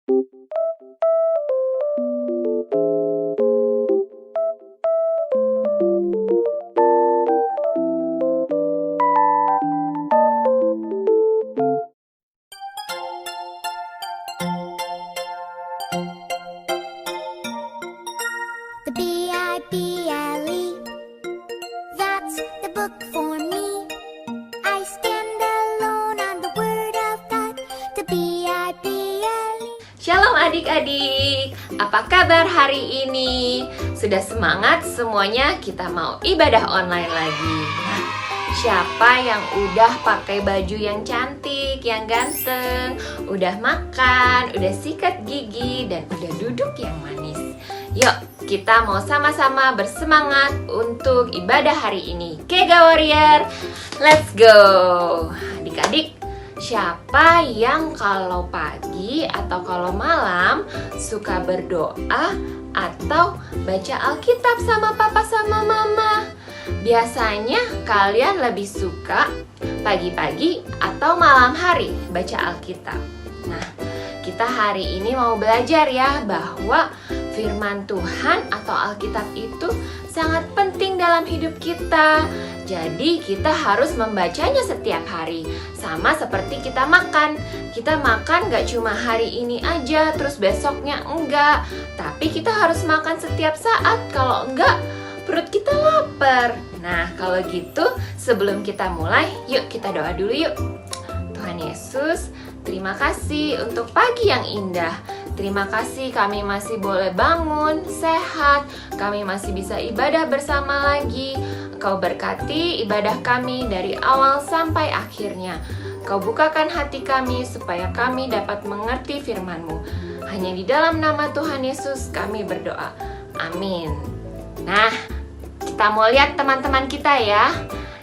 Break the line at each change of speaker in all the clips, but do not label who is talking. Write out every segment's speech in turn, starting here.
The Bible, that's the book for me. I stand alone on the word of God. The Bible.
Shalom adik-adik, apa kabar hari ini? Sudah semangat semuanya? Kita mau ibadah online lagi. Nah, siapa yang udah pakai baju yang cantik, yang ganteng, udah makan, udah sikat gigi, dan udah duduk yang manis? Yuk, kita mau sama-sama bersemangat untuk ibadah hari ini. Kega Warrior, let's go! Adik-adik, siapa yang kalau pagi atau kalau malam suka berdoa atau baca Alkitab sama papa sama mama? Biasanya kalian lebih suka pagi-pagi atau malam hari baca Alkitab. Nah, kita hari ini mau belajar ya bahwa firman Tuhan atau Alkitab itu sangat penting dalam hidup kita. Jadi kita harus membacanya setiap hari. Sama seperti kita makan. Kita makan gak cuma hari ini aja, terus besoknya enggak. Tapi kita harus makan setiap saat. Kalau enggak, perut kita lapar. Nah, kalau gitu sebelum kita mulai, yuk kita doa dulu yuk. Tuhan Yesus, terima kasih untuk pagi yang indah. Terima kasih kami masih boleh bangun, sehat. Kami masih bisa ibadah bersama lagi. Engkau berkati ibadah kami dari awal sampai akhirnya. Kau bukakan hati kami supaya kami dapat mengerti firman-Mu. Hanya di dalam nama Tuhan Yesus kami berdoa. Amin. Nah, kita mau lihat teman-teman kita ya.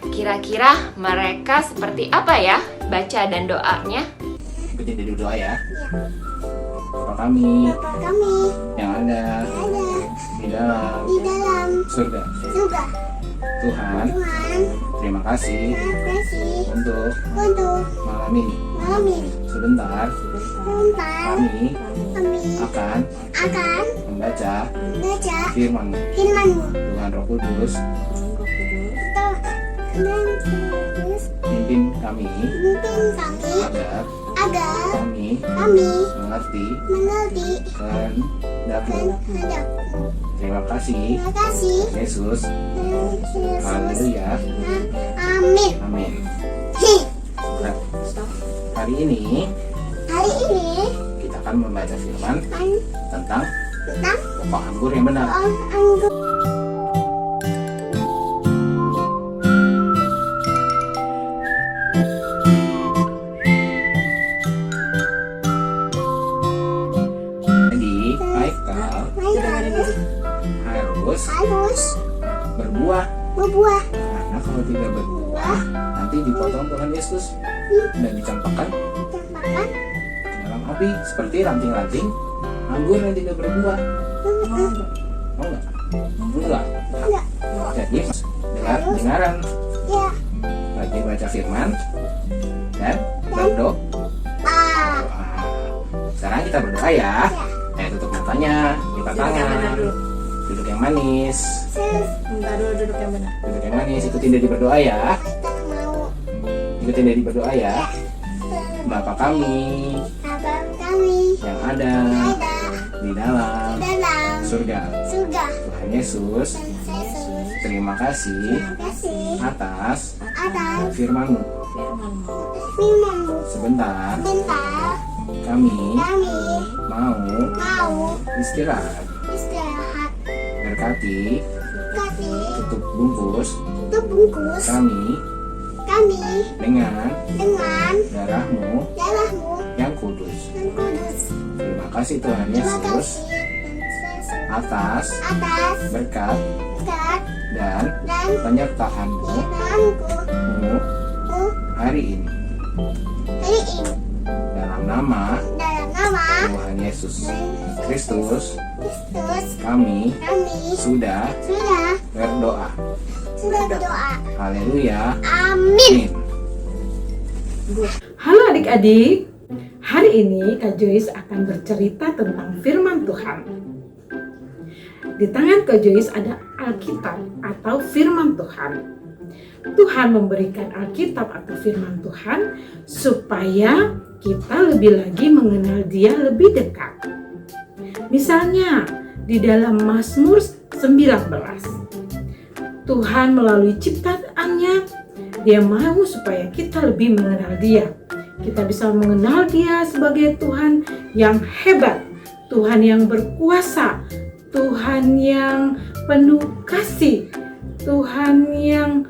Kira-kira mereka seperti apa ya baca dan doanya?
Ikutin dulu doa ya. Bapa kami yang ada di dalam surga. Tuhan, terima kasih untuk malam ini. Sebentar kami akan membaca firman-Mu. Tuhan Roh Kudus, pimpin kami agar kami mengerti kehendak-Mu. Terima kasih Yesus. Haleluya. Amin. Nah, hari ini kita akan membaca firman tentang pokok anggur yang benar. Harus berbuah. Karena kalau tidak berbuah, nanti dipotong Tuhan Yesus dan dicampakkan ke dalam api seperti ranting-ranting anggur yang tidak berbuah. Mau nggak? Enggak. Jadi dengaran. Lagi baca firman dan berdoa. Sekarang kita berdoa ya. Tutup matanya, lipat tangan. Duduk yang manis. Duduk yang manis. Ikutin Dedi berdoa ya. Bapa kami yang ada di dalam surga. Tuhan Yesus, terima kasih atas firman-Mu. Sebentar kami mau istirahat. Berkati tutup bungkus kami dengan darah-Mu yang kudus. Terima kasih Tuhan Yesus atas berkat dan penyertaan-Mu hari ini. Dalam nama Tuhan Yesus Kristus, kami sudah berdoa. Haleluya.
Amin.
Halo adik-adik, Hari ini Kak Joyce akan bercerita tentang firman Tuhan. Di tangan Kak Joyce ada Alkitab atau firman Tuhan. Tuhan memberikan Alkitab atau firman Tuhan supaya kita lebih lagi mengenal Dia lebih dekat. Misalnya di dalam Mazmur 19, Tuhan melalui ciptaannya, Dia mau supaya kita lebih mengenal Dia. Kita bisa mengenal Dia sebagai Tuhan yang hebat, Tuhan yang berkuasa, Tuhan yang penuh kasih, Tuhan yang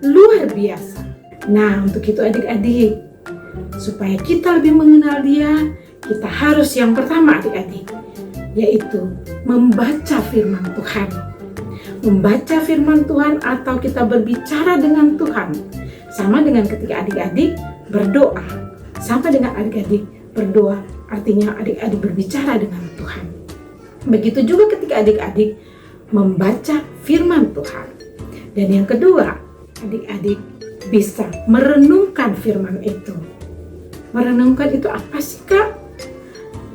luar biasa. Nah, untuk itu adik-adik, supaya kita lebih mengenal Dia, kita harus yang pertama adik-adik, yaitu membaca firman Tuhan. Membaca firman Tuhan atau kita berbicara dengan Tuhan. Sama dengan ketika adik-adik berdoa. Sama dengan adik-adik berdoa, artinya adik-adik berbicara dengan Tuhan. Begitu juga ketika adik-adik membaca firman Tuhan. Dan yang kedua, adik-adik bisa merenungkan firman itu. Merenungkan itu apa sih, Kak?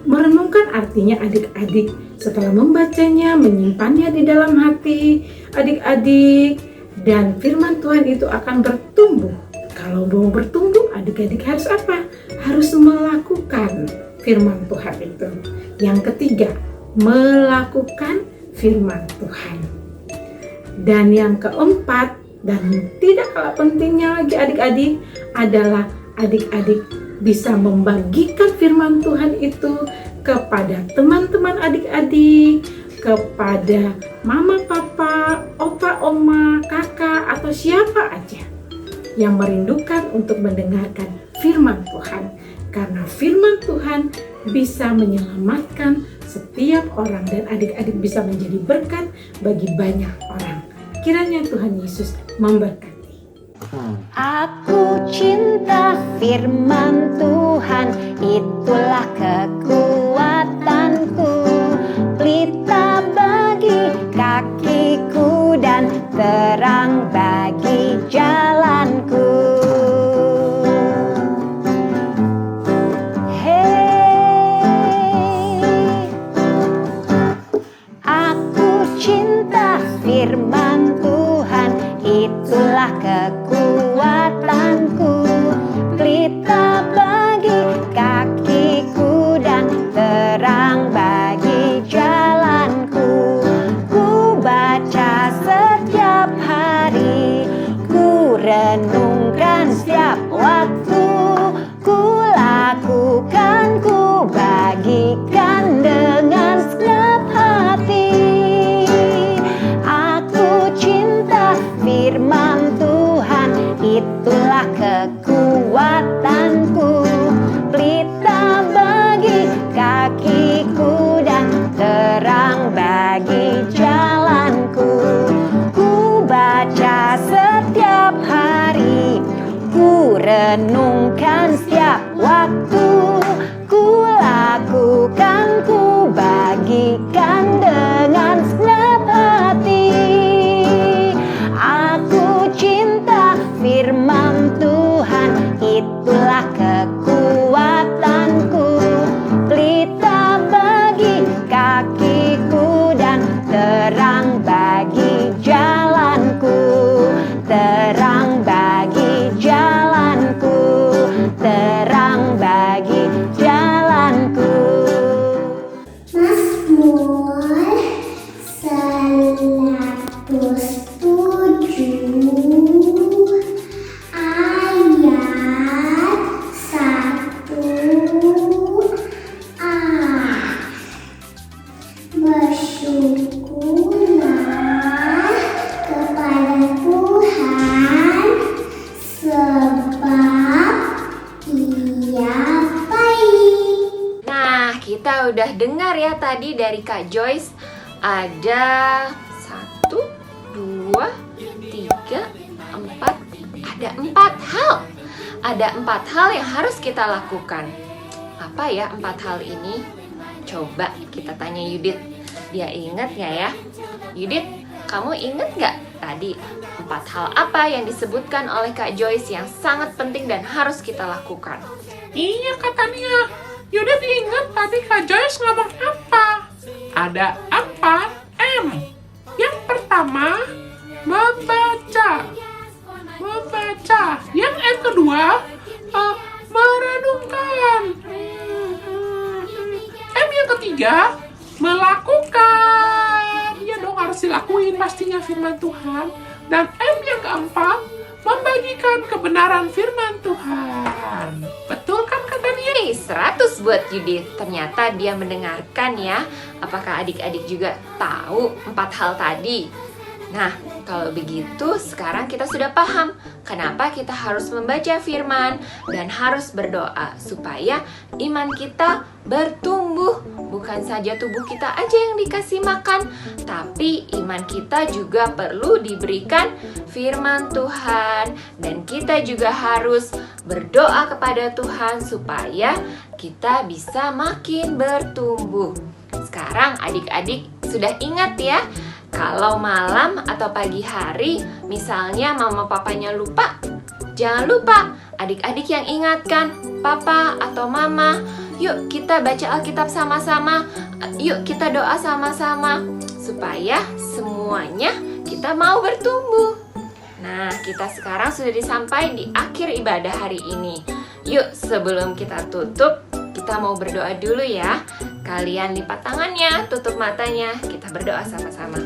Merenungkan artinya adik-adik setelah membacanya, menyimpannya di dalam hati adik-adik, dan firman Tuhan itu akan bertumbuh. Kalau mau bertumbuh, adik-adik harus apa? Harus melakukan firman Tuhan itu. Yang ketiga, melakukan firman Tuhan. Dan yang keempat, dan tidak kalah pentingnya lagi adik-adik, adalah adik-adik bisa membagikan firman Tuhan itu kepada teman-teman adik-adik, kepada mama, papa, opa, oma, kakak, atau siapa aja yang merindukan untuk mendengarkan firman Tuhan. Karena firman Tuhan bisa menyelamatkan setiap orang dan adik-adik bisa menjadi berkat bagi banyak orang. Kiranya Tuhan Yesus memberkati.
Aku cinta firman Tuhan, itulah kekuatanku, pelita bagi kakiku dan terang bagi jalanku. Hey, aku cinta firman Tuhan, itulah kekuatanku, pelita bagi kakiku dan terang bagi jalanku. Ku baca setiap hari, ku renungkan setiap waktu, ku lakukan, ku bagikan dengan segenap hati. Aku cinta firman Tuhan, itulah kekuatanku, pelita bagi kakiku dan terang bagi jalanku. Ku baca setiap hari, ku renungkan setiap waktu, ku lakukan, ku bagikan dengan segenap hati. Aku cinta firman Tuhan, itulah kekuatanku, pelita bagi kakiku dan terang bagi jalanku, terang bagi jalanku, terang bagi jalanku.
Mazmur 107 ayat 1a. Bersyukurlah kepada Tuhan sebab Ia baik.
Nah, kita udah dengar ya tadi dari Kak Joyce, ada 1, 2, 3, 4, ada 4 hal. Ada 4 hal yang harus kita lakukan. Apa ya 4 hal ini? Coba kita tanya Yudit. Dia ingat nggak ya? Yudit, kamu ingat nggak tadi 4 hal apa yang disebutkan oleh Kak Joyce yang sangat penting dan harus kita lakukan?
Iya, kata Nia. Yaudah diingat tadi Kak Joyce ngomong apa? Ada 4 M. Yang pertama, membaca. Yang M kedua, merenungkan. M yang ketiga, melakukan. Ya dong, harus dilakuin pastinya firman Tuhan. Dan M yang keempat, membagikan kebenaran firman Tuhan. Betul kan kata Nia?
100 buat Yudit. Ternyata dia mendengarkan ya. Apakah adik-adik juga tahu 4 hal tadi? Nah, kalau begitu sekarang kita sudah paham kenapa kita harus membaca firman dan harus berdoa supaya iman kita bertumbuh. Bukan saja tubuh kita aja yang dikasih makan, tapi iman kita juga perlu diberikan firman Tuhan. Dan kita juga harus berdoa kepada Tuhan supaya kita bisa makin bertumbuh. Sekarang adik-adik sudah ingat ya, kalau malam atau pagi hari misalnya mama papanya lupa, jangan lupa adik-adik yang ingatkan papa atau mama. Yuk kita baca Alkitab sama-sama, yuk kita doa sama-sama supaya semuanya kita mau bertumbuh. Nah, kita sekarang sudah sampai di akhir ibadah hari ini. Yuk sebelum kita tutup, kita mau berdoa dulu ya. Kalian lipat tangannya, tutup matanya, kita berdoa sama-sama.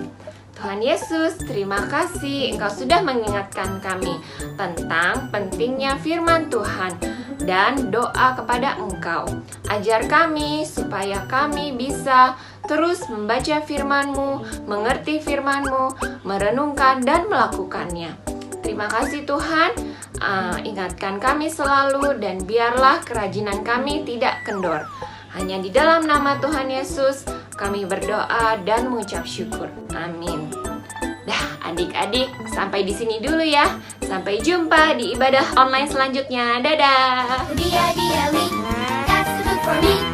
Tuhan Yesus, terima kasih Engkau sudah mengingatkan kami tentang pentingnya firman Tuhan dan doa kepada Engkau. Ajar kami supaya kami bisa terus membaca firman-Mu, mengerti firman-Mu, merenungkan dan melakukannya. Terima kasih Tuhan, ingatkan kami selalu dan biarlah kerajinan kami tidak kendor. Hanya di dalam nama Tuhan Yesus kami berdoa dan mengucap syukur. Amin. Dah, adik-adik, sampai di sini dulu ya. Sampai jumpa di ibadah online selanjutnya. Dadah.
Dia, that's the book for me.